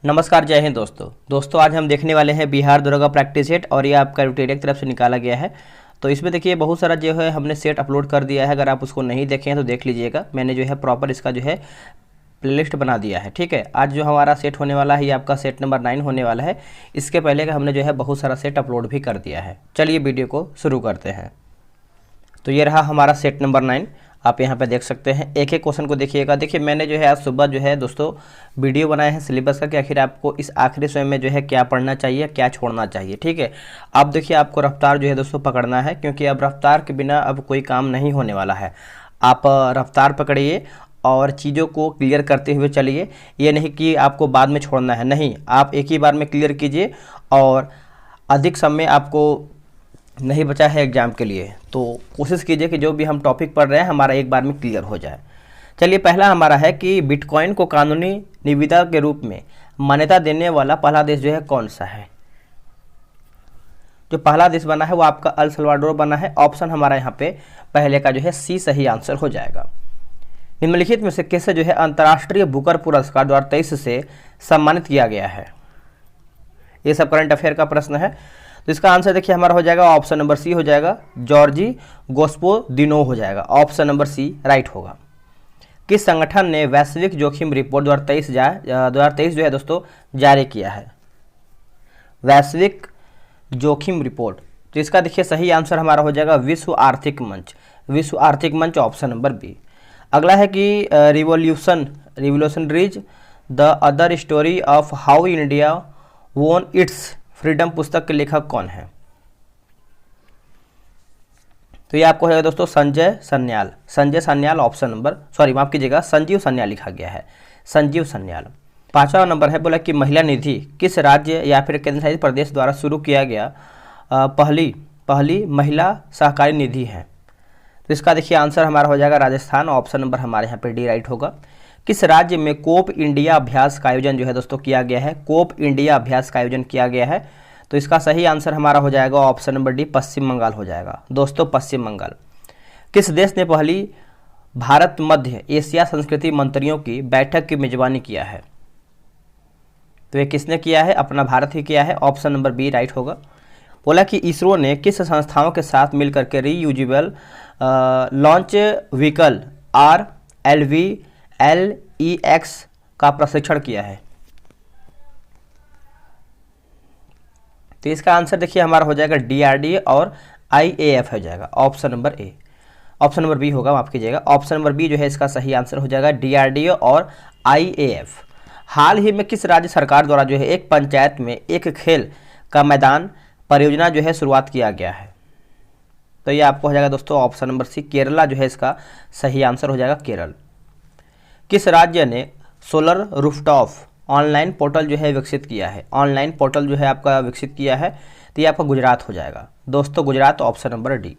नमस्कार, जय हिंद दोस्तों आज हम देखने वाले हैं बिहार दरोगा प्रैक्टिस सेट और ये आपका यूटेरिया की तरफ से निकाला गया है। तो इसमें देखिए बहुत सारा जो है हमने सेट अपलोड कर दिया है। अगर आप उसको नहीं देखे हैं तो देख लीजिएगा। मैंने जो है प्रॉपर इसका जो है प्लेलिस्ट बना दिया है। ठीक है, आज जो हमारा सेट होने वाला है ये आपका सेट नंबर 9 होने वाला है। इसके पहले का हमने जो है बहुत सारा सेट अपलोड भी कर दिया है। चलिए वीडियो को शुरू करते हैं। तो ये रहा हमारा सेट नंबर 9। आप यहाँ पे देख सकते हैं, एक एक क्वेश्चन को देखिएगा। देखिए मैंने जो है आज सुबह जो है दोस्तों वीडियो बनाया है सिलेबस का कि आखिर आपको इस आखिरी समय में जो है क्या पढ़ना चाहिए, क्या छोड़ना चाहिए। ठीक है, अब देखिए आपको रफ्तार जो है दोस्तों पकड़ना है, क्योंकि अब रफ्तार के बिना अब कोई काम नहीं होने वाला है। आप रफ्तार पकड़िए और चीज़ों को क्लियर करते हुए चलिए। ये नहीं कि आपको बाद में छोड़ना है, नहीं, आप एक ही बार में क्लियर कीजिए और अधिक समय आपको नहीं बचा है एग्जाम के लिए। तो कोशिश कीजिए कि जो भी हम टॉपिक पढ़ रहे हैं हमारा एक बार में क्लियर हो जाए। चलिए पहला हमारा है कि बिटकॉइन को कानूनी निविदा के रूप में मान्यता देने वाला पहला देश जो है कौन सा है। जो पहला देश बना है वो आपका अल सल्वाडोर बना है। ऑप्शन हमारा यहाँ पे पहले का जो है सी सही आंसर हो जाएगा। निम्नलिखित में से किसे जो है अंतर्राष्ट्रीय बुकर पुरस्कार 2023 से सम्मानित किया गया है। ये सब करंट अफेयर का प्रश्न है। तो इसका आंसर देखिए हमारा हो जाएगा ऑप्शन नंबर सी हो जाएगा, जॉर्जी गोस्पोदिनो हो जाएगा। ऑप्शन नंबर सी राइट होगा। किस संगठन ने वैश्विक जोखिम रिपोर्ट 2023 जो है दोस्तों जारी किया है। वैश्विक जोखिम रिपोर्ट, तो इसका देखिए सही आंसर हमारा हो जाएगा विश्व आर्थिक मंच। विश्व आर्थिक मंच ऑप्शन नंबर बी। अगला है कि revolutionaries the other story of how India वोन इट्स फ्रीडम पुस्तक के लेखक कौन है। तो ये आपको है दोस्तों Sanjay Sanyal option number, sorry माफ कीजिएगा, संजीव सन्याल लिखा गया है, संजीव सन्याल। पांचवा नंबर है, बोला कि महिला निधि किस राज्य या फिर केंद्र शासित प्रदेश द्वारा शुरू किया गया पहली महिला सहकारी निधि है। तो इसका देखिए आंसर हमारा हो जाएगा राजस्थान। ऑप्शन नंबर हमारे यहाँ पे डी राइट होगा। किस राज्य में कोप इंडिया अभ्यास का आयोजन जो है दोस्तों किया गया है। कोप इंडिया अभ्यास का आयोजन किया गया है। तो इसका सही आंसर हमारा हो जाएगा ऑप्शन नंबर डी, पश्चिम बंगाल हो जाएगा दोस्तों, पश्चिम बंगाल। किस देश ने पहली भारत मध्य एशिया संस्कृति मंत्रियों की बैठक की मेजबानी किया है। तो ये किसने किया है, अपना भारत ही किया है। ऑप्शन नंबर बी राइट होगा। बोला कि इसरो ने किस संस्थाओं के साथ मिलकर के रीयूजेबल लॉन्च व्हीकल RLVLEX का प्रशिक्षण किया है। तो इसका आंसर देखिए हमारा हो जाएगा DRDA और IAF हो जाएगा। Option number A, option number B होगा, माफ कीजिएगा। ऑप्शन नंबर बी जो है इसका सही आंसर हो जाएगा DRDA और IAF। हाल ही में किस राज्य सरकार द्वारा जो है एक पंचायत में एक खेल का मैदान परियोजना जो है शुरुआत किया गया है। तो ये आपको हो जाएगा दोस्तों ऑप्शन नंबर सी, केरला जो है इसका सही आंसर हो जाएगा, केरल। किस राज्य ने सोलर रूफटॉप ऑनलाइन पोर्टल जो है विकसित किया है। ऑनलाइन पोर्टल जो है आपका विकसित किया है, तो ये आपका गुजरात हो जाएगा दोस्तों, गुजरात। Option number D.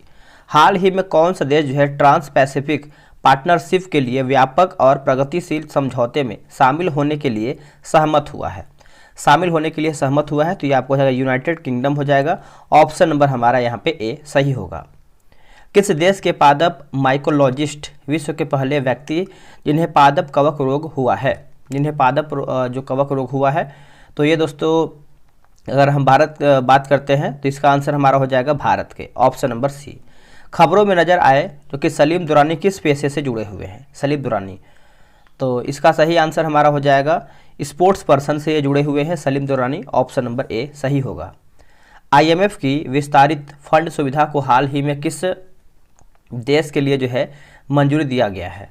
हाल ही में कौन सा देश जो है ट्रांस पैसिफिक पार्टनरशिप के लिए व्यापक और प्रगतिशील समझौते में शामिल होने के लिए सहमत हुआ है। शामिल होने के लिए सहमत हुआ है, तो ये आपको हो जाएगा यूनाइटेड किंगडम हो जाएगा। ऑप्शन नंबर हमारा यहाँ पे ए सही होगा। किस देश के पादप माइकोलॉजिस्ट विश्व के पहले व्यक्ति जिन्हें पादप कवक रोग हुआ है, जिन्हें पादप जो कवक रोग हुआ है। तो ये दोस्तों अगर हम भारत बात करते हैं तो इसका आंसर हमारा हो जाएगा भारत के, ऑप्शन नंबर सी। खबरों में नजर आए तो कि सलीम दुरानी किस पेशे से जुड़े हुए हैं। सलीम दुरानी, तो इसका सही आंसर हमारा हो जाएगा स्पोर्ट्स पर्सन से ये जुड़े हुए हैं Salim Durrani. Option number A सही होगा। IMF की विस्तारित फंड सुविधा को हाल ही में किस देश के लिए जो है मंजूरी दिया गया है।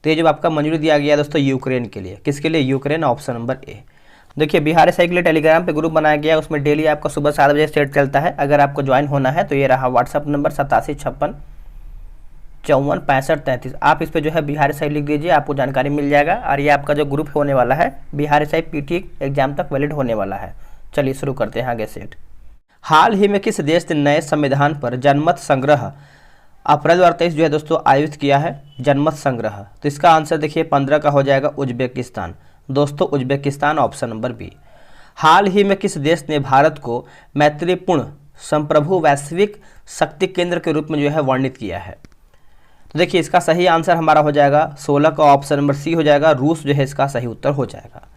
तो ये जो आपका मंजूरी दिया गया दोस्तों यूक्रेन के लिए। किसके लिए, यूक्रेन। ऑप्शन नंबर ए। देखिए बिहार SI के लिए टेलीग्राम पे ग्रुप बनाया गया है, उसमें डेली आपका सुबह 7 बजे सेट चलता है। अगर आपको ज्वाइन होना है तो ये रहा व्हाट्सअप नंबर 8756546533। आप इस पर जो है बिहार SI लिख दीजिए, आपको जानकारी मिल जाएगा। और ये आपका जो ग्रुप होने वाला है बिहार SI PT एग्जाम तक वैलिड होने वाला है। चलिए शुरू करते हैं आगे सेट। हाल ही में किस देश ने नए संविधान पर जनमत संग्रह अप्रैल 2023 जो है दोस्तों आयोजित किया है, जनमत संग्रह। तो इसका आंसर देखिए 15 का हो जाएगा उज्बेकिस्तान दोस्तों, उज्बेकिस्तान। Option number B. हाल ही में किस देश ने भारत को मैत्रीपूर्ण संप्रभु वैश्विक शक्ति केंद्र के रूप में जो है वर्णित किया है। तो देखिए इसका सही आंसर हमारा हो जाएगा 16 का, ऑप्शन नंबर सी हो जाएगा, रूस जो है इसका सही उत्तर हो जाएगा।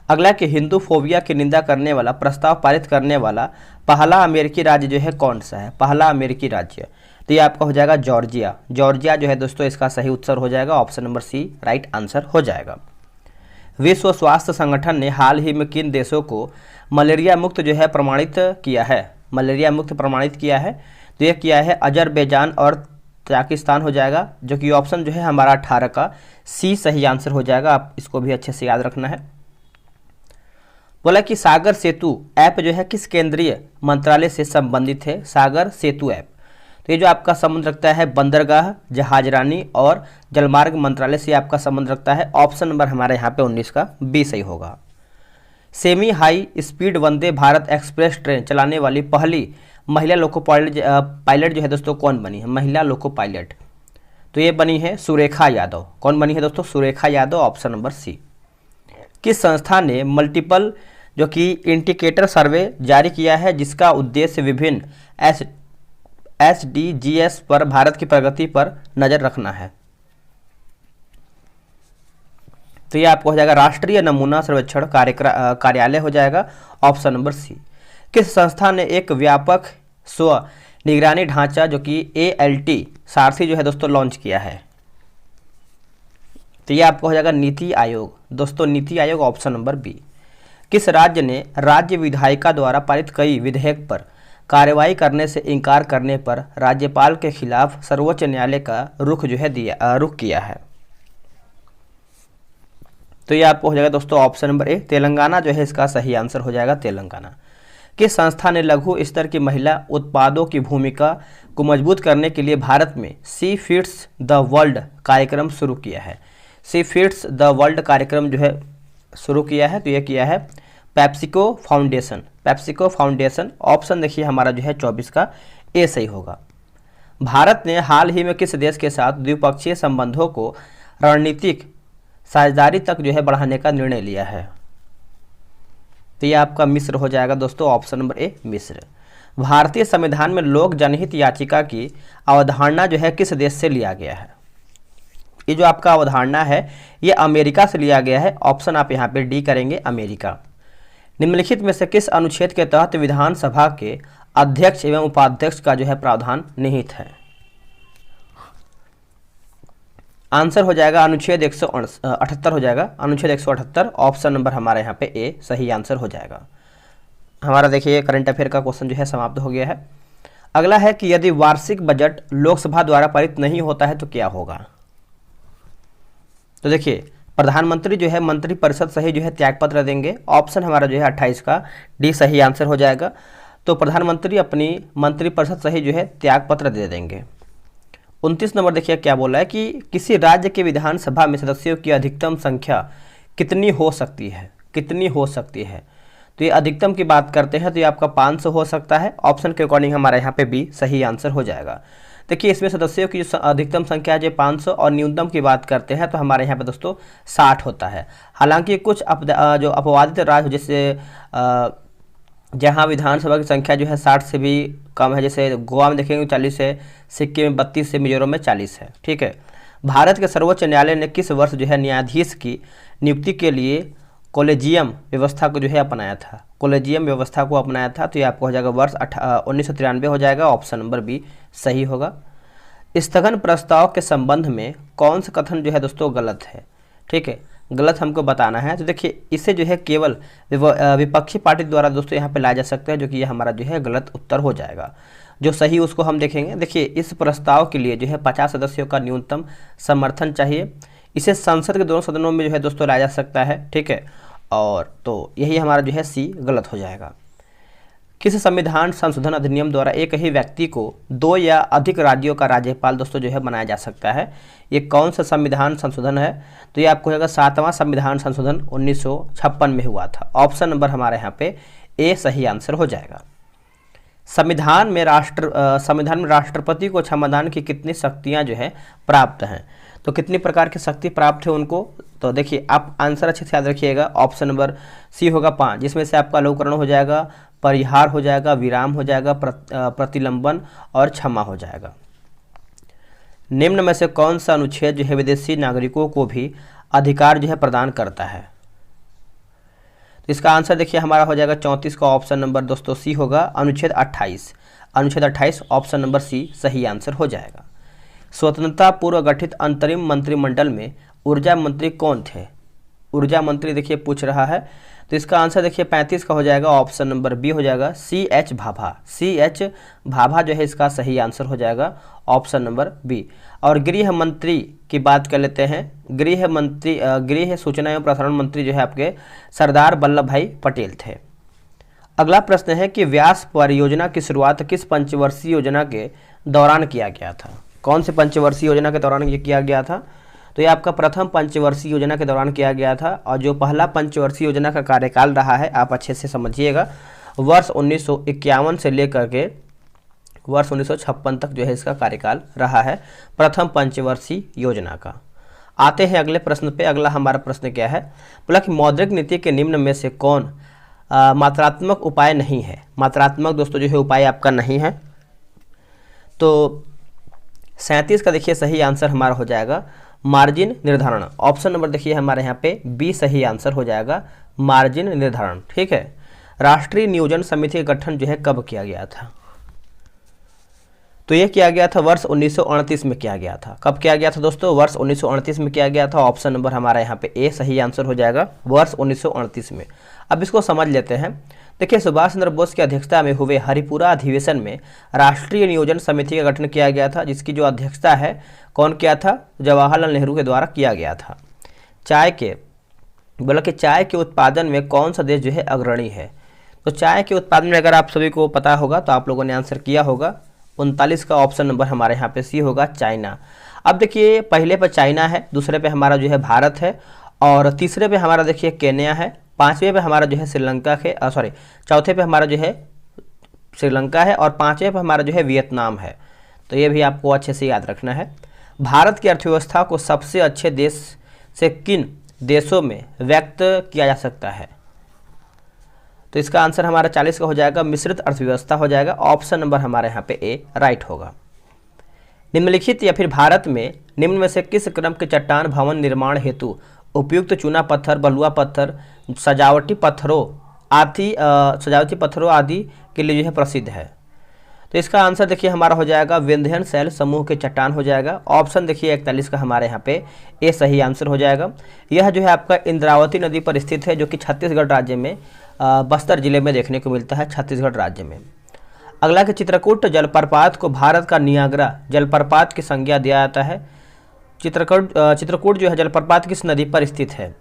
अगला कि हिंदू फोबिया की निंदा करने वाला प्रस्ताव पारित करने वाला पहला अमेरिकी राज्य जो है कौन सा है? पहला अमेरिकी राज्य, तो ये आपका हो जाएगा जॉर्जिया। जॉर्जिया जो है दोस्तों इसका सही उत्तर हो जाएगा, option number C right answer हो जाएगा। विश्व स्वास्थ्य संगठन ने हाल ही में किन देशों को मलेरिया मुक्त जो है प्रमाणित किया है? मलेरिया मुक्त प्रमाणित किया है, तो ये किया है अजरबैजान और ताजिकिस्तान हो जाएगा, जो कि ऑप्शन जो है हमारा 18 का सी सही आंसर हो जाएगा। आप इसको भी अच्छे से याद रखना है। बोला कि सागर सेतु ऐप जो है किस केंद्रीय मंत्रालय से संबंधित है? सागर सेतु ऐप, तो ये जो आपका संबंध रखता है बंदरगाह, जहाजरानी और जलमार्ग मंत्रालय से आपका संबंध रखता है। ऑप्शन नंबर हमारे यहाँ पे 19 का बी सही होगा। Semi high speed Vande Bharat express train चलाने वाली पहली महिला लोको पायलट जो है दोस्तों कौन बनी है? महिला लोको पायलट, तो ये बनी है सुरेखा यादव। कौन बनी है दोस्तों? Surekha Yadav, option number C. किस संस्था ने मल्टीपल जो कि इंडिकेटर सर्वे जारी किया है जिसका उद्देश्य विभिन्न SDGs पर भारत की प्रगति पर नजर रखना है? तो ये आपको हो जाएगा राष्ट्रीय नमूना सर्वेक्षण कार्यालय हो जाएगा, ऑप्शन नंबर सी। किस संस्था ने एक व्यापक स्व निगरानी ढांचा जो कि ALT सारथी जो है दोस्तों लॉन्च किया है? तो ये आपको हो जाएगा नीति आयोग। दोस्तों NITI Aayog, option number B. किस राज्य ने राज्य विधायिका द्वारा पारित कई विधेयक पर कार्रवाई करने से इनकार करने पर राज्यपाल के खिलाफ सर्वोच्च न्यायालय का रुख जो है रुख किया है? तो ये आपको हो जाएगा दोस्तों ऑप्शन नंबर ए, तेलंगाना जो है इसका सही आंसर हो जाएगा, तेलंगाना। किस संस्था ने लघु स्तर की महिला उत्पादों की भूमिका को मजबूत करने के लिए भारत में सी फीड्स द वर्ल्ड कार्यक्रम शुरू किया है? सी फीड्स द वर्ल्ड कार्यक्रम जो है शुरू किया है, तो ये किया है PepsiCo foundation. PepsiCo foundation, option देखिए हमारा जो है 24 का ए सही होगा। भारत ने हाल ही में किस देश के साथ द्विपक्षीय संबंधों को रणनीतिक साझेदारी तक जो है बढ़ाने का निर्णय लिया है? तो ये आपका मिस्र हो जाएगा दोस्तों, ऑप्शन नंबर ए मिस्र। भारतीय संविधान में लोक जनहित याचिका की अवधारणा जो है किस देश से लिया गया है? ये जो आपका अवधारणा है ये अमेरिका से लिया गया है, ऑप्शन आप यहाँ पे डी करेंगे, अमेरिका। निम्नलिखित में से किस अनुच्छेद के तहत विधानसभा के अध्यक्ष एवं उपाध्यक्ष का जो है प्रावधान निहित है? आंसर हो जाएगा अनुच्छेद 178 हो जाएगा, अनुच्छेद 178, ऑप्शन नंबर हमारे यहाँ पे ए सही आंसर हो जाएगा। हमारा देखिए करंट अफेयर का क्वेश्चन जो है समाप्त हो गया है। अगला है कि यदि वार्षिक बजट लोकसभा द्वारा पारित नहीं होता है तो क्या होगा? तो देखिए प्रधानमंत्री जो है मंत्रिपरिषद सही जो है त्यागपत्र देंगे, ऑप्शन हमारा जो है 28 का डी सही आंसर हो जाएगा। तो प्रधानमंत्री अपनी मंत्रिपरिषद सही जो है त्यागपत्र दे देंगे। 29 नंबर देखिए क्या बोला है कि किसी राज्य के विधानसभा में सदस्यों की अधिकतम संख्या कितनी हो सकती है? कितनी हो सकती है? तो ये अधिकतम की बात करते हैं तो ये आपका 500 हो सकता है, ऑप्शन के अकॉर्डिंग हमारे यहाँ पे बी सही आंसर हो जाएगा। देखिए इसमें सदस्यों की जो अधिकतम संख्या है 500 और न्यूनतम की बात करते हैं तो हमारे यहाँ पे दोस्तों 60 होता है। हालांकि कुछ जो अपवादित राज्य जैसे जहाँ विधानसभा की संख्या जो है 60 से भी कम है, जैसे गोवा में देखेंगे 40 है, सिक्किम में 32 है, मिजोरम में 40 है। ठीक है। भारत के सर्वोच्च न्यायालय ने किस वर्ष जो है न्यायाधीश की नियुक्ति के लिए कॉलेजियम व्यवस्था को जो है अपनाया था? कॉलेजियम व्यवस्था को अपनाया था, तो ये आपको हो जाएगा वर्ष 1993 हो जाएगा, ऑप्शन नंबर बी सही होगा। स्थगन प्रस्ताव के संबंध में कौन सा कथन जो है दोस्तों गलत है? ठीक है, गलत हमको बताना है। तो देखिए इसे जो है केवल विपक्षी पार्टी द्वारा दोस्तों यहाँ पे लाया जा सकता है, जो कि ये हमारा जो है गलत उत्तर हो जाएगा। जो सही उसको हम देखेंगे। देखिए इस प्रस्ताव के लिए जो है 50 सदस्यों का न्यूनतम समर्थन चाहिए। इसे संसद के दोनों सदनों में जो है दोस्तों लाया जा सकता है। ठीक है, और तो यही हमारा जो है सी गलत हो जाएगा। किस संविधान संशोधन अधिनियम द्वारा एक ही व्यक्ति को 2 या अधिक राज्यों का राज्यपाल दोस्तों जो है बनाया जा सकता है? ये कौन सा संविधान संशोधन है? तो ये आपको होगा 7वां संविधान संशोधन 1956 में हुआ था। ऑप्शन नंबर हमारे यहाँ पे ए सही आंसर हो जाएगा। संविधान में राष्ट्रपति को क्षमादान की कितनी शक्तियाँ जो है प्राप्त हैं? तो कितनी प्रकार की शक्ति प्राप्त है उनको? तो देखिए आप आंसर अच्छे से याद रखिएगा। ऑप्शन नंबर सी होगा 5, जिसमें से आपका लघुकरण हो जाएगा, परिहार हो जाएगा, विराम हो जाएगा, प्रतिलंबन और क्षमा हो जाएगा। निम्न में से कौन सा अनुच्छेद जो है विदेशी नागरिकों को भी अधिकार जो है प्रदान करता है? तो इसका आंसर देखिए हमारा हो जाएगा 34 का ऑप्शन नंबर दोस्तों सी होगा, अनुच्छेद 28। अनुच्छेद 28 ऑप्शन नंबर सी सही आंसर हो जाएगा। स्वतंत्रता पूर्व गठित अंतरिम मंत्रिमंडल में ऊर्जा मंत्री कौन थे? ऊर्जा मंत्री देखिए पूछ रहा है, तो इसका आंसर देखिए 35 का हो जाएगा, ऑप्शन नंबर बी हो जाएगा, CH भाभा। CH भाभा जो है इसका सही आंसर हो जाएगा, ऑप्शन नंबर बी। और गृह मंत्री की बात कर लेते हैं। गृह मंत्री, गृह सूचना एवं प्रसारण मंत्री जो है आपके सरदार वल्लभ भाई पटेल थे। अगला प्रश्न है कि व्यास परियोजना की शुरुआत किस पंचवर्षीय योजना के दौरान किया गया था? कौन से पंचवर्षीय योजना के दौरान ये किया गया था? तो ये आपका प्रथम पंचवर्षीय योजना के दौरान किया गया था। और जो पहला पंचवर्षीय योजना का कार्यकाल रहा है, आप अच्छे से समझिएगा, वर्ष 1951 से लेकर के वर्ष 1956 तक जो है इसका कार्यकाल रहा है, प्रथम पंचवर्षीय योजना का। आते हैं अगले प्रश्न पे। अगला हमारा प्रश्न क्या है? बोला कि मौद्रिक नीति के निम्न में से कौन मात्रात्मक उपाय नहीं है? मात्रात्मक दोस्तों जो है उपाय आपका नहीं है। तो 37 का देखिए सही आंसर हमारा हो जाएगा मार्जिन निर्धारण। ऑप्शन नंबर देखिए हमारे यहाँ पे बी सही आंसर हो जाएगा, मार्जिन निर्धारण। ठीक है। राष्ट्रीय नियोजन समिति का गठन जो है कब किया गया था? तो ये किया गया था वर्ष 1938 में किया गया था। कब किया गया था दोस्तों? वर्ष 1938 में किया गया था। ऑप्शन नंबर हमारा यहाँ पे ए सही आंसर हो जाएगा, वर्ष 1938 में। अब इसको समझ लेते हैं। देखिए, सुभाष चंद्र बोस की अध्यक्षता में हुए हरिपुरा अधिवेशन में राष्ट्रीय नियोजन समिति का गठन किया गया था, जिसकी जो अध्यक्षता है कौन किया था? जवाहरलाल नेहरू के द्वारा किया गया था। चाय के, बोला कि चाय के उत्पादन में कौन सा देश जो है अग्रणी है? तो चाय के उत्पादन में अगर आप सभी को पता होगा तो आप लोगों ने आंसर किया होगा। 39 का ऑप्शन नंबर हमारे यहाँ पे सी होगा, चाइना। अब देखिए, पहले पे चाइना है, दूसरे पे हमारा जो है भारत है, और तीसरे पे हमारा देखिए केन्या है, पांचवें पे हमारा जो है श्रीलंका है, चौथे पे हमारा जो है श्रीलंका है, और पांचवें पे हमारा जो है वियतनाम है। तो ये भी आपको अच्छे से याद रखना है। भारत की अर्थव्यवस्था को सबसे अच्छे देश से किन देशों में व्यक्त किया जा सकता है? तो इसका आंसर हमारा 40 का हो जाएगा, मिश्रित अर्थव्यवस्था हो जाएगा। ऑप्शन नंबर हमारे यहाँ पे ए राइट होगा। निम्नलिखित या फिर भारत में निम्न में से किस क्रम के चट्टान भवन निर्माण हेतु उपयुक्त चूना पत्थर, बलुआ पत्थर, सजावटी पत्थरों आदि के लिए जो है प्रसिद्ध है? तो इसका आंसर देखिए हमारा हो जाएगा विंध्यन शैल समूह के चट्टान हो जाएगा। ऑप्शन देखिए 41 का हमारे यहाँ पे ए सही आंसर हो जाएगा। यह जो है आपका इंद्रावती नदी पर स्थित है, जो कि छत्तीसगढ़ राज्य में बस्तर जिले में देखने को मिलता है, छत्तीसगढ़ राज्य में। अगला कि चित्रकूट जलप्रपात को भारत का नियाग्रा जलप्रपात की संज्ञा दिया जाता है। चित्रकूट जो है जलप्रपात किस नदी पर स्थित है?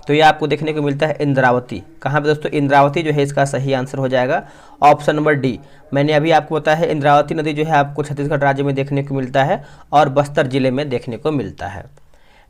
तो ये आपको देखने को मिलता है इंद्रावती। कहाँ पे दोस्तों? इंद्रावती जो है इसका सही आंसर हो जाएगा, ऑप्शन नंबर डी। मैंने अभी आपको बताया है इंद्रावती नदी जो है आपको छत्तीसगढ़ राज्य में देखने को मिलता है और बस्तर जिले में देखने को मिलता है।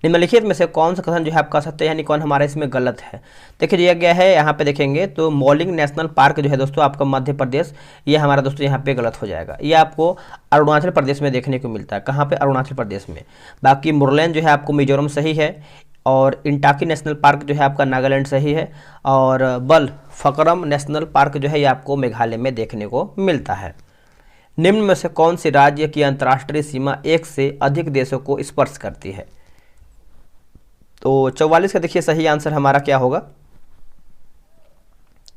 निम्नलिखित में से कौन सा कथन जो है आप कह सकते हैं, यानी कौन हमारा इसमें गलत है? देखिए दिया गया है यहाँ पे देखेंगे तो मौलिंग नेशनल पार्क जो है दोस्तों आपका मध्य प्रदेश, ये हमारा दोस्तों यहाँ पे गलत हो जाएगा। ये आपको अरुणाचल प्रदेश में देखने को मिलता है। कहाँ पे? अरुणाचल प्रदेश में। बाकी मुरलैन जो है आपको मिजोरम सही है, और इंटाकी नेशनल पार्क जो है आपका नागालैंड सही है, और बलफकरम नेशनल पार्क जो है ये आपको मेघालय में देखने को मिलता है। निम्न में से कौन सी राज्य की अंतर्राष्ट्रीय सीमा एक से अधिक देशों को स्पर्श करती है? तो 44 का देखिए सही आंसर हमारा क्या होगा?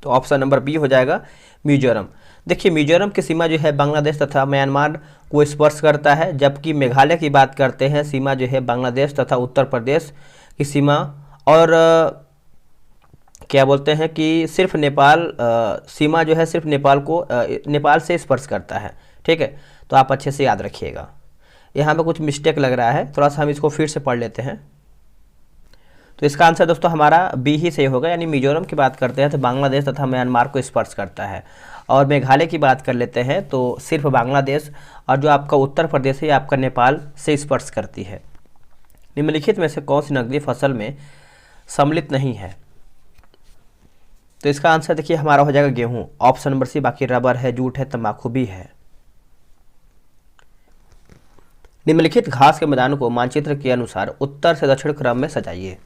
तो ऑप्शन नंबर बी हो जाएगा, मिजोरम। देखिए, मिजोरम की सीमा जो है बांग्लादेश तथा म्यांमार को स्पर्श करता है, जबकि मेघालय की बात करते हैं, सीमा जो है बांग्लादेश तथा उत्तर प्रदेश की सीमा, और क्या बोलते हैं कि सिर्फ नेपाल, सीमा जो है सिर्फ नेपाल से स्पर्श करता है। ठीक है, तो आप अच्छे से याद रखिएगा। यहाँ पे कुछ मिस्टेक लग रहा है, थोड़ा सा हम इसको फिर से पढ़ लेते हैं। तो इसका आंसर दोस्तों हमारा बी ही सही होगा, यानी मिजोरम की बात करते हैं तो बांग्लादेश तथा म्यांमार को स्पर्श करता है, और मेघालय की बात कर लेते हैं तो सिर्फ बांग्लादेश, और जो आपका उत्तर प्रदेश है आपका नेपाल से स्पर्श करती है। निम्नलिखित में से कौन सी नकदी फसल में सम्मिलित नहीं है? तो इसका आंसर देखिए हमारा हो जाएगा गेहूं, ऑप्शन नंबर सी। बाकी रबर है, जूट है, तंबाकू भी है। निम्नलिखित घास के मैदान को मानचित्र के अनुसार उत्तर से दक्षिण क्रम में सजाइए।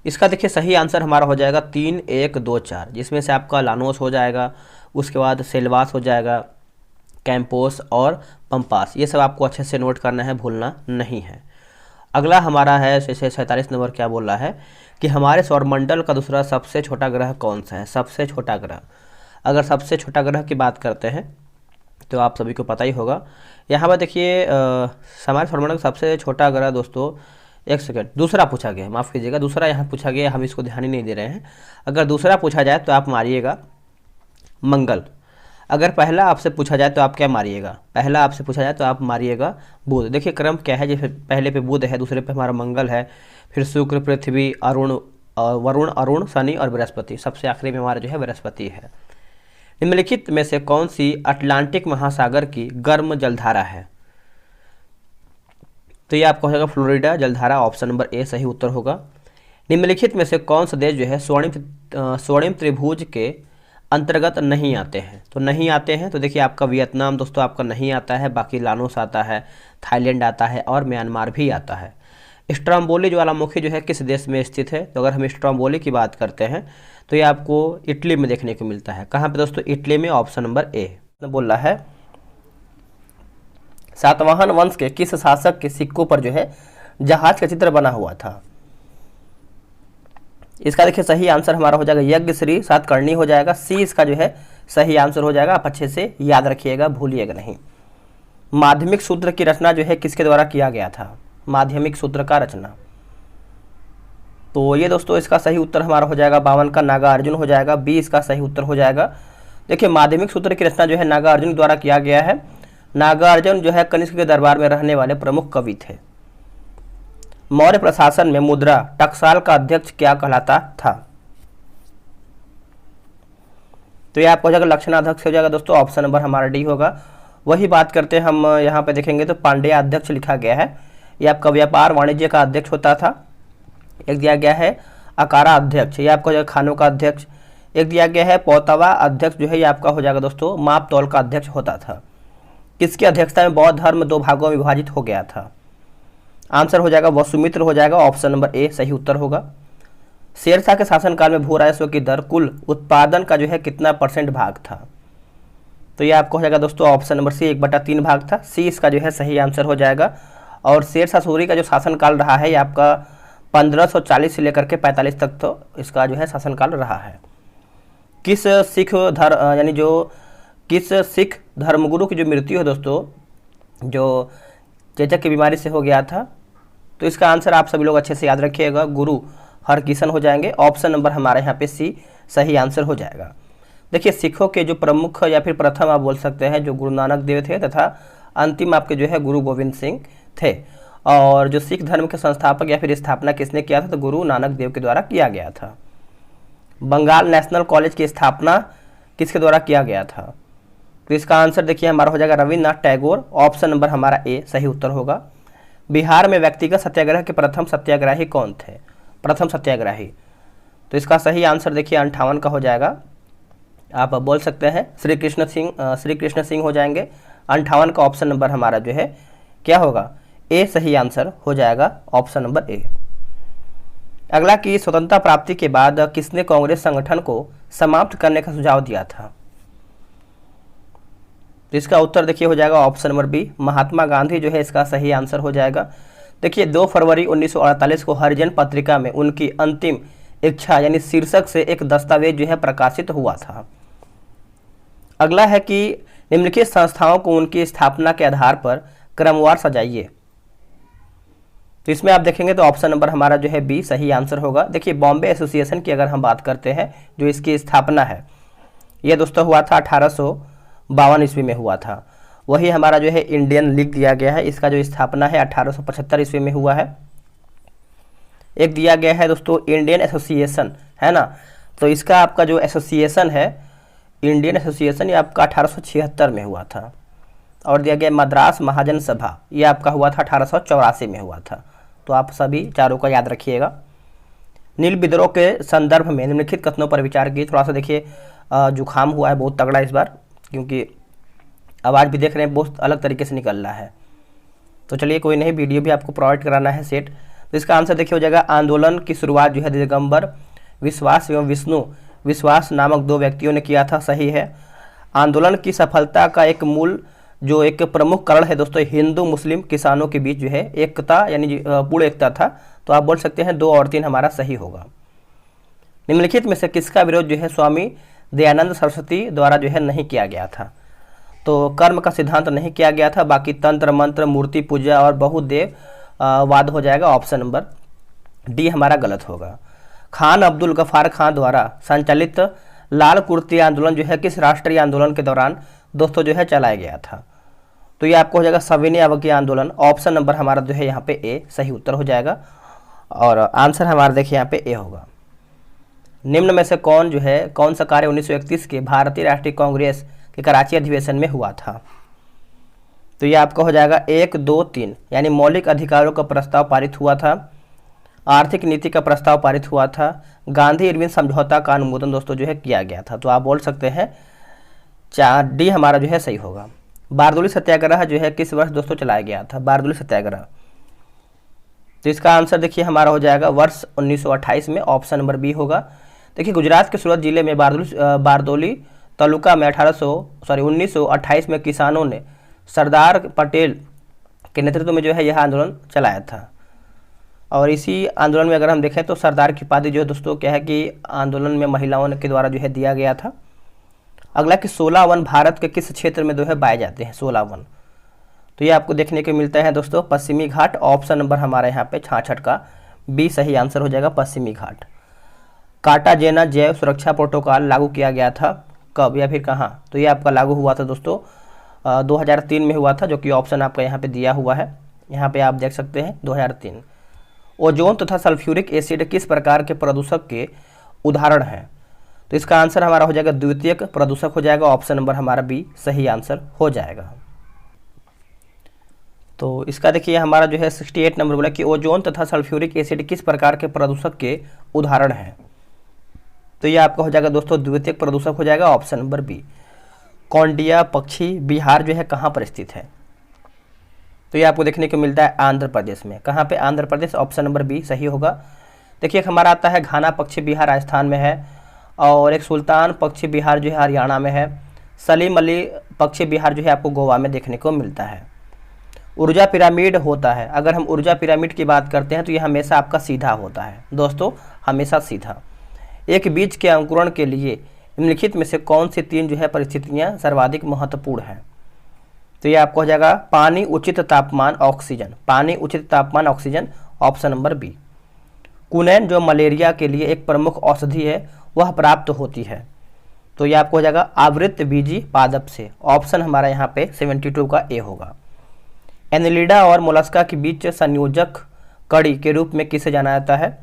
इसका देखिए सही आंसर हमारा हो जाएगा 3, 1, 2, 4, जिसमें से आपका लानोस हो जाएगा, उसके बाद सेलवास हो जाएगा, कैंपोस और पंपास। ये सब आपको अच्छे से नोट करना है, भूलना नहीं है। अगला हमारा है 47 नंबर, क्या बोल रहा है कि हमारे सौरमंडल का दूसरा सबसे छोटा ग्रह कौन सा है। सबसे छोटा ग्रह, अगर सबसे छोटा ग्रह की बात करते हैं तो आप सभी को पता ही होगा। यहाँ पर देखिए हमारे सौरमंडल का सबसे छोटा ग्रह दोस्तों, एक सेकंड, दूसरा पूछा गया, माफ़ कीजिएगा, दूसरा यहाँ पूछा गया, हम इसको ध्यान ही नहीं दे रहे हैं। अगर दूसरा पूछा जाए तो आप मारिएगा मंगल। अगर पहला आपसे पूछा जाए तो आप क्या मारिएगा, पहला आपसे पूछा जाए तो आप मारिएगा बुध। देखिए क्रम क्या है, जैसे पहले पे बुध है, दूसरे पे हमारा मंगल है, फिर शुक्र, पृथ्वी, वरुण, अरुण, शनि और बृहस्पति, सबसे आखिरी में हमारा जो है बृहस्पति है। निम्नलिखित में से कौन सी अटलांटिक महासागर की गर्म जलधारा है। तो ये आपका हो जाएगा फ्लोरिडा जलधारा, ऑप्शन नंबर ए सही उत्तर होगा। निम्नलिखित में से कौन सा देश जो है स्वर्णिम त्रिभुज के अंतर्गत नहीं आते हैं। तो नहीं आते हैं तो देखिए आपका वियतनाम दोस्तों आपका नहीं आता है, बाकी लानोस आता है, थाईलैंड आता है और म्यांमार भी आता है। स्ट्रोम्बोली ज्वालामुखी जो है किस देश में स्थित है। तो अगर हम स्ट्रोम्बोली की बात करते हैं तो ये आपको इटली में देखने को मिलता है। कहाँ पे दोस्तों, इटली में, ऑप्शन नंबर ए। बोल रहा है सातवाहन वंश के किस शासक के सिक्कों पर जो है जहाज का चित्र बना हुआ था। इसका देखिए सही आंसर हमारा हो जाएगा यज्ञ श्री सातकर्णी हो जाएगा। सी इसका जो है सही आंसर हो जाएगा, आप अच्छे से याद रखिएगा, भूलिएगा नहीं। माध्यमिक सूत्र की रचना जो है किसके द्वारा किया गया था, माध्यमिक सूत्र का रचना। तो ये दोस्तों इसका सही उत्तर हमारा हो जाएगा 52 का नागार्जुन हो जाएगा, बी इसका सही उत्तर हो जाएगा। देखिए माध्यमिक सूत्र की रचना जो है नागार्जुन द्वारा किया गया है। नागार्जुन जो है कनिष्क के दरबार में रहने वाले प्रमुख कवि थे। मौर्य प्रशासन में मुद्रा टकसाल का अध्यक्ष क्या कहलाता था। तो ये आपको हो जाएगा लक्षणाध्यक्ष हो जाएगा दोस्तों, ऑप्शन नंबर हमारा डी होगा। वही बात करते हैं हम यहाँ पे देखेंगे तो पांड्या अध्यक्ष लिखा गया है, ये आपका व्यापार वाणिज्य का अध्यक्ष होता था। एक दिया गया है अकारा अध्यक्ष, ये आपका हो जाएगा खानों का अध्यक्ष। एक दिया गया है पौतवा अध्यक्ष जो है ये आपका हो जाएगा दोस्तों माप तौल का अध्यक्ष होता था। किसकी अध्यक्षता में बौद्ध धर्म 2 भागों में विभाजित हो गया था। आंसर हो जाएगा वसुमित्र हो जाएगा, ऑप्शन नंबर ए सही उत्तर होगा। शेरशाह के शासनकाल में भू राजस्व की दर कुल उत्पादन का जो है कितना % भाग था। तो ये आपको हो जाएगा दोस्तों ऑप्शन नंबर सी 1/3 भाग था, सी इसका जो है सही आंसर हो जाएगा। और शेरशाह सूरी का जो शासनकाल रहा है ये आपका 1540 से लेकर के 45 तक तो इसका जो है शासनकाल रहा है। किस सिख धर्मगुरु की जो मृत्यु है दोस्तों, जो चेचक की बीमारी से हो गया था, तो इसका आंसर आप सभी लोग अच्छे से याद रखिएगा, गुरु हरकिशन हो जाएंगे। ऑप्शन नंबर हमारे यहाँ पे सी सही आंसर हो जाएगा। देखिए सिखों के जो प्रमुख या फिर प्रथम आप बोल सकते हैं जो गुरु नानक देव थे, तथा अंतिम आपके जो है गुरु गोविंद सिंह थे। और जो सिख धर्म के संस्थापक या फिर स्थापना किसने किया था, तो गुरु नानक देव के द्वारा किया गया था। बंगाल नेशनल कॉलेज की स्थापना किसके द्वारा किया गया था। तो इसका आंसर देखिए हमारा हो जाएगा रविन्द्रनाथ टैगोर, ऑप्शन नंबर हमारा ए सही उत्तर होगा। बिहार में व्यक्तिगत सत्याग्रह के प्रथम सत्याग्रही कौन थे, प्रथम सत्याग्रही। तो इसका सही आंसर देखिए 58 का हो जाएगा, आप बोल सकते हैं श्री कृष्ण सिंह हो जाएंगे। 58 का ऑप्शन नंबर हमारा जो है क्या होगा, ए सही आंसर हो जाएगा, ऑप्शन नंबर ए। अगला कि स्वतंत्रता प्राप्ति के बाद किसने कांग्रेस संगठन को समाप्त करने का सुझाव दिया था। तो इसका उत्तर देखिए हो जाएगा option number B, Mahatma Gandhi जो है इसका सही आंसर हो जाएगा। देखिए 2 फरवरी 1948 को हरिजन पत्रिका में उनकी अंतिम इच्छा यानी शीर्षक से एक दस्तावेज जो है प्रकाशित हुआ था। अगला है कि निम्नलिखित संस्थाओं को उनकी स्थापना के आधार पर क्रमवार सजाइए। तो इसमें आप देखेंगे तो ऑप्शन नंबर हमारा जो है बी सही आंसर होगा। देखिए बॉम्बे एसोसिएशन की अगर हम बात करते हैं, जो इसकी स्थापना है ये दोस्तों हुआ था 1852 ईस्वी में हुआ था। वही हमारा जो है इंडियन लीग दिया गया है, इसका जो स्थापना है 1875 ईस्वी में हुआ है। एक दिया गया है दोस्तों इंडियन एसोसिएशन, है ना, तो इसका आपका जो एसोसिएशन है इंडियन एसोसिएशन ये आपका 1876 में हुआ था। और दिया गया मद्रास महाजन सभा, ये आपका हुआ था 1884 में हुआ था। तो आप सभी चारों का याद रखिएगा। नील विद्रोह के संदर्भ में निम्नलिखित कथनों पर विचार की। थोड़ा सा देखिए जुकाम हुआ है बहुत तगड़ा इस बार, क्योंकि आवाज़ भी देख रहे हैं बहुत अलग तरीके से निकल रहा है। तो चलिए कोई नहीं, वीडियो भी आपको प्रोवाइड कराना है सेट। तो इसका आंसर देखिए हो जाएगा आंदोलन की शुरुआत जो है दिगंबर विश्वास एवं विष्णु विश्वास नामक 2 व्यक्तियों ने किया था, सही है। आंदोलन की सफलता का एक मूल जो एक प्रमुख कारण है दोस्तों हिंदू मुस्लिम किसानों के बीच जो है एकता यानी पूर्ण एकता था। तो आप बोल सकते हैं 2 और 3 हमारा सही होगा। निम्नलिखित में से किसका विरोध जो है स्वामी दयानंद सरस्वती द्वारा जो है नहीं किया गया था? तो कर्म का सिद्धांत नहीं किया गया था, बाकी तंत्र मंत्र मूर्ति पूजा और बहुदेव वाद हो जाएगा। ऑप्शन नंबर डी हमारा गलत होगा। खान अब्दुल गफ्फार खान द्वारा संचालित लाल कुर्ती आंदोलन जो है किस राष्ट्रीय आंदोलन के दौरान दोस्तों जो है चलाया गया था? तो ये आपको हो जाएगा सविनय अवज्ञा आंदोलन। ऑप्शन नंबर हमारा जो है यहाँ पे ए सही उत्तर हो जाएगा और आंसर हमारा देखिए यहाँ पे ए होगा। निम्न में से कौन सा कार्य 1931 के भारतीय राष्ट्रीय कांग्रेस के कराची अधिवेशन में हुआ था? तो ये आपका हो जाएगा 1, 2, 3 यानी मौलिक अधिकारों का प्रस्ताव पारित हुआ था, आर्थिक नीति का प्रस्ताव पारित हुआ था, गांधी इरविन समझौता का अनुमोदन दोस्तों जो है किया गया था। तो आप बोल सकते हैं 4 डी हमारा जो है सही होगा। बारदोली सत्याग्रह जो है किस वर्ष दोस्तों चलाया गया था? बारदोली सत्याग्रह, तो इसका आंसर देखिए हमारा हो जाएगा वर्ष 1928 में। ऑप्शन नंबर बी होगा। देखिए गुजरात के सूरत जिले में बारदोली तालुका में 1928 में किसानों ने सरदार पटेल के नेतृत्व में जो है यह आंदोलन चलाया था। और इसी आंदोलन में अगर हम देखें तो सरदार की उपाधि जो है दोस्तों क्या है कि आंदोलन में महिलाओं के द्वारा जो है दिया गया था। अगला कि 16 वन भारत के किस क्षेत्र में जो है पाए जाते हैं? 16 वन, तो ये आपको देखने को मिलता है दोस्तों पश्चिमी घाट। ऑप्शन नंबर हमारे यहाँ पे 66 का बी सही आंसर हो जाएगा, पश्चिमी घाट। कार्टाजेना जैव सुरक्षा प्रोटोकॉल लागू किया गया था कब या फिर कहाँ? तो ये आपका लागू हुआ था दोस्तों 2003 में हुआ था, जो कि ऑप्शन आपका यहाँ पे दिया हुआ है। यहाँ पे आप देख सकते हैं 2003। ओजोन तथा सल्फ्यूरिक एसिड किस प्रकार के प्रदूषक के उदाहरण हैं? तो इसका आंसर हमारा हो जाएगा द्वितीयक प्रदूषक हो जाएगा। ऑप्शन नंबर हमारा बी सही आंसर हो जाएगा। तो इसका देखिए हमारा जो है 68 नंबर बोला कि ओजोन तथा सल्फ्यूरिक एसिड किस प्रकार के प्रदूषक के उदाहरण हैं? तो ये आपका हो जाएगा दोस्तों द्वितीयक प्रदूषक हो जाएगा। Option number B. कौंडिया पक्षी बिहार जो है कहाँ पर स्थित है? तो ये आपको देखने को मिलता है आंध्र प्रदेश में। कहाँ पे? Andhra Pradesh. Option number B सही होगा। देखिए एक हमारा आता है घाना पक्षी बिहार राजस्थान में है, और एक सुल्तान पक्षी बिहार जो है हरियाणा में है, सलीम अली पक्षी बिहार जो है आपको गोवा में देखने को मिलता है। ऊर्जा पिरामिड होता है, अगर हम ऊर्जा पिरामिड की बात करते हैं तो ये हमेशा आपका सीधा होता है दोस्तों, हमेशा सीधा। एक बीज के अंकुरण के लिए निम्नलिखित में से कौन सी 3 जो है परिस्थितियाँ सर्वाधिक महत्वपूर्ण हैं? तो ये आपको हो जाएगा पानी, उचित तापमान, ऑक्सीजन। पानी, उचित तापमान, ऑक्सीजन। Option number B. कुनैन जो मलेरिया के लिए एक प्रमुख औषधि है वह प्राप्त होती है? तो ये आपको हो जाएगा आवृत बीजी पादप से। ऑप्शन हमारा यहाँ पे 72 का ए होगा। एनिलिडा और मोलस्का के बीच संयोजक कड़ी के रूप में किसे जाना जाता है?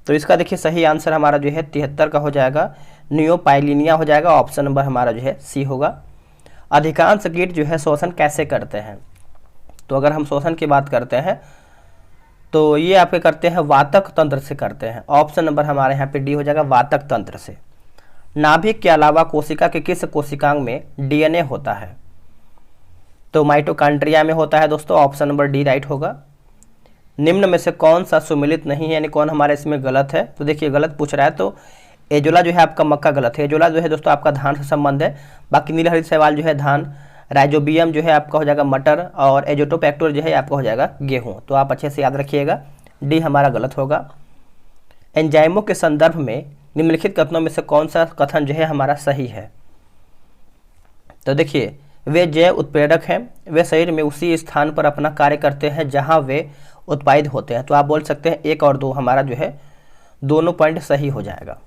तो इसका देखिए सही आंसर हमारा जो है 73 का हो जाएगा, नियोपाइलिनिया हो जाएगा। ऑप्शन नंबर हमारा जो है सी होगा। अधिकांश कीट जो है शोषण कैसे करते हैं? तो अगर हम शोषण की बात करते हैं तो ये आपके करते हैं वातक तंत्र से करते हैं। ऑप्शन नंबर हमारे यहाँ पे डी हो जाएगा, वातक तंत्र से। नाभिक के अलावा कोशिका के किस कोशिकांग में डीएनए होता है? तो माइटोकॉन्ड्रिया में होता है दोस्तों। ऑप्शन नंबर डी राइट होगा। निम्न में से कौन सा सुमिलित नहीं है, यानी कौन हमारे इसमें गलत है? तो देखिए गलत पूछ रहा है तो एजोला जो है आपका मक्का गलत है। एजोला जो है दोस्तों आपका धान से संबंध है। बाकी नीलहरित शैवाल जो है धान, राइजोबियम जो है आपका हो जाएगा मटर, और एजोटोपैक्टोर जो है आपका हो जाएगा गेहूं। तो आप अच्छे से याद रखिएगा, डी हमारा गलत होगा। एंजाइमों के संदर्भ में निम्नलिखित कथनों में से कौन सा कथन जो है हमारा सही है? तो देखिए वे जैव उत्प्रेरक हैं, वे शरीर में उसी स्थान पर अपना कार्य करते हैं जहां वे उत्पादित होते हैं। तो आप बोल सकते हैं 1 और 2 हमारा जो है दोनों पॉइंट सही हो जाएगा।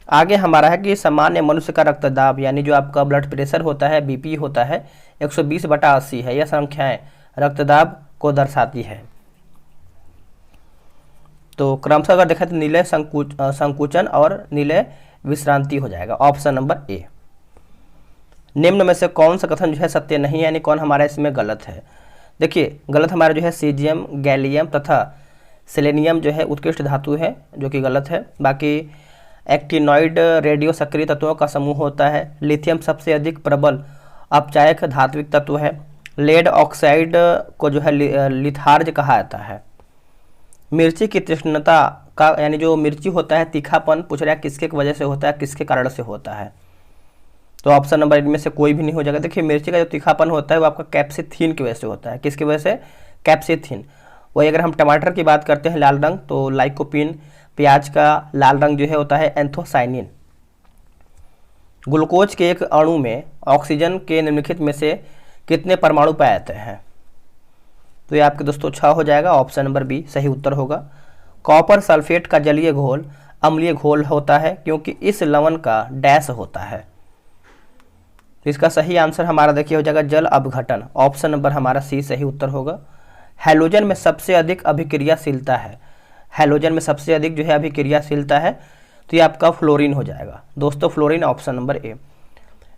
आगे हमारा है कि सामान्य मनुष्य का रक्तदाब यानी जो आपका ब्लड प्रेशर होता है, बीपी होता है, 120/80 है। यह संख्याएं रक्तदाब को दर्शाती है। तो क्रमशः अगर देखें तो नीले संकुचन और नीले विश्रांति हो जाएगा। ऑप्शन नंबर ए। निम्न में से कौन सा कथन जो है सत्य नहीं है, यानी कौन हमारा इसमें गलत है? देखिए गलत हमारा जो है सीजियम, गैलियम तथा सेलेनियम जो है उत्कृष्ट धातु है, जो कि गलत है। बाकी एक्टिनॉइड रेडियो सक्रिय तत्वों का समूह होता है। लिथियम सबसे अधिक प्रबल अपचायक धात्विक तत्व है। लेड ऑक्साइड को जो है लिथार्ज कहा जाता है। मिर्ची की तीक्ष्णता का यानी जो मिर्ची होता है तीखापन पूछ रहा है किसके वजह से होता है, किसके कारण से होता है? तो ऑप्शन नंबर इनमें से कोई भी नहीं हो जाएगा। देखिए मिर्ची का जो तीखापन होता है वो आपका कैप्सिथिन की वजह से होता है। किसकी वजह से? कैप्सिथिन। वही अगर हम टमाटर की बात करते हैं लाल रंग, तो लाइकोपीन। प्याज का लाल रंग जो है होता है एंथोसाइनिन। ग्लूकोज के एक अणु में ऑक्सीजन के निम्नलिखित में से कितने परमाणु पाए जाते हैं? तो ये आपके दोस्तों 6 हो जाएगा। ऑप्शन नंबर बी सही उत्तर होगा। कॉपर सल्फेट का जलीय घोल अम्लीय घोल होता है क्योंकि इस लवण का डैश होता है। तो इसका सही आंसर हमारा देखिए हो जाएगा जल अपघटन। ऑप्शन नंबर हमारा सी सही उत्तर होगा। हैलोजन में सबसे अधिक अभिक्रियाशीलता है। हैलोजन में सबसे अधिक जो है अभिक्रियाशीलता है, तो ये आपका फ्लोरीन हो जाएगा दोस्तों, फ्लोरीन। ऑप्शन नंबर ए।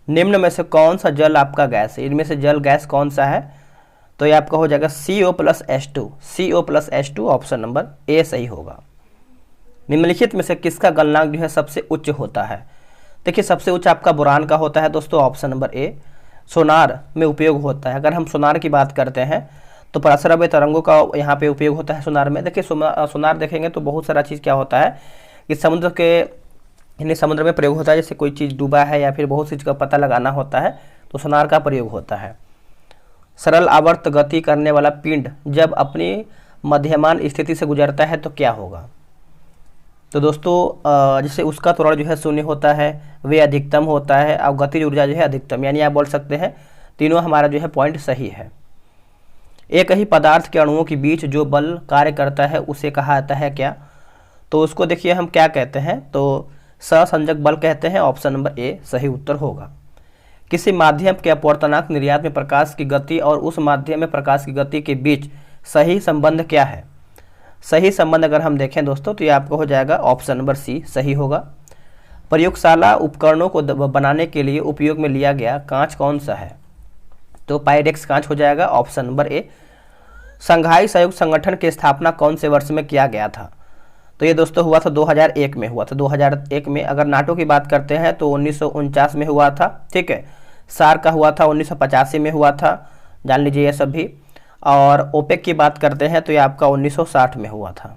निम्न में से कौन सा जल आपका गैस है? इनमें से जल गैस कौन सा है? तो ये आपका हो जाएगा CO+H2। CO+H2 option number A सही होगा। निम्नलिखित में से किसका गलनांक जो है सबसे उच्च होता है? देखिए सबसे उच्च आपका बोरान का होता है दोस्तों, ऑप्शन नंबर ए। सोनार में उपयोग होता है। अगर हम सोनार की बात करते हैं तो प्रसरव तरंगों का यहाँ पे उपयोग होता है सोनार में। देखिए सोनार देखेंगे तो बहुत सारा चीज़ क्या होता है कि समुद्र में प्रयोग होता है। जैसे कोई चीज़ डूबा है या फिर बहुत सी चीज़ का पता लगाना होता है तो सोनार का प्रयोग होता है। सरल आवर्त गति करने वाला पिंड जब अपनी मध्यमान स्थिति से गुजरता है तो क्या होगा? तो दोस्तों जैसे उसका त्वरण जो है शून्य होता है, वे अधिकतम होता है और गतिज ऊर्जा जो है अधिकतम, यानी आप बोल सकते हैं तीनों हमारा जो है पॉइंट सही है। एक ही पदार्थ के अणुओं के बीच जो बल कार्य करता है उसे कहा जाता है क्या? तो उसको देखिए हम क्या कहते हैं, तो सहसंजक बल कहते हैं। ऑप्शन नंबर ए सही उत्तर होगा। किसी माध्यम के अपवर्तनांक निर्यात में प्रकाश की गति और उस माध्यम में प्रकाश की गति के बीच सही संबंध क्या है? सही संबंध अगर हम देखें दोस्तों तो ये आपको हो जाएगा ऑप्शन नंबर सी सही होगा। प्रयोगशाला उपकरणों को बनाने के लिए उपयोग में लिया गया कांच कौन सा है? तो पायरेक्स कांच हो जाएगा। ऑप्शन नंबर ए। संघाई सहयोग संगठन की स्थापना कौन से वर्ष में किया गया था? तो ये दोस्तों हुआ था 2001 में हुआ था। 2001 में। अगर नाटो की बात करते हैं तो 1949 में हुआ था, ठीक है। सार का हुआ था 1985 में हुआ था, जान लीजिए ये सब भी। और ओपेक की बात करते हैं तो ये आपका 1960 में हुआ था।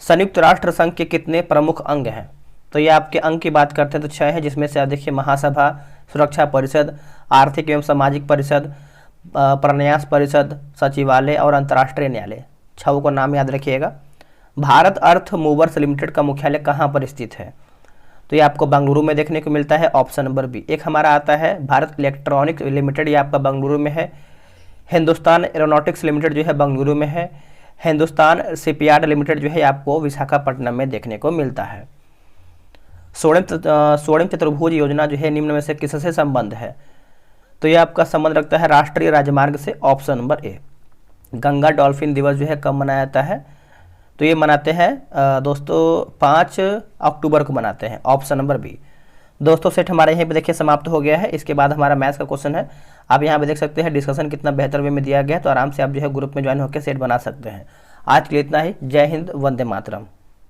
संयुक्त राष्ट्र संघ के कितने प्रमुख अंग हैं? तो ये आपके अंग की बात करते हैं तो 6 हैं, जिसमें से देखिए महासभा, सुरक्षा परिषद, आर्थिक एवं सामाजिक परिषद, प्रन्यास परिषद, सचिवालय और अंतर्राष्ट्रीय न्यायालय। 6 को नाम याद रखिएगा। भारत अर्थ मूवर्स लिमिटेड का मुख्यालय कहाँ पर स्थित है? तो ये आपको बेंगलुरु में देखने को मिलता है। Option number B. एक हमारा आता है भारत इलेक्ट्रॉनिक्स लिमिटेड, ये आपका बेंगलुरु में है। हिंदुस्तान एरोनॉटिक्स लिमिटेड जो है बेंगलुरु में है। हिंदुस्तान शिपयार्ड लिमिटेड जो है आपको विशाखापट्टनम में देखने को मिलता है। स्वर्णिम चतुर्भुज योजना जो है निम्न में से किससे संबंध है? तो ये आपका संबंध रखता है राष्ट्रीय राजमार्ग से। ऑप्शन नंबर ए। गंगा डॉल्फिन दिवस जो है कब मनाया जाता है? तो ये मनाते हैं दोस्तों 5 अक्टूबर को मनाते हैं। Option number B. दोस्तों सेट हमारे यहीं पे देखिए समाप्त हो गया है। इसके बाद हमारा मैथ्स का क्वेश्चन है। आप यहाँ पे देख सकते हैं डिस्कशन कितना बेहतर वे में दिया गया है, तो आराम से आप जो है ग्रुप में ज्वाइन होकर सेट बना सकते हैं। आज के लिए इतना ही। जय हिंद, वंदे मातरम।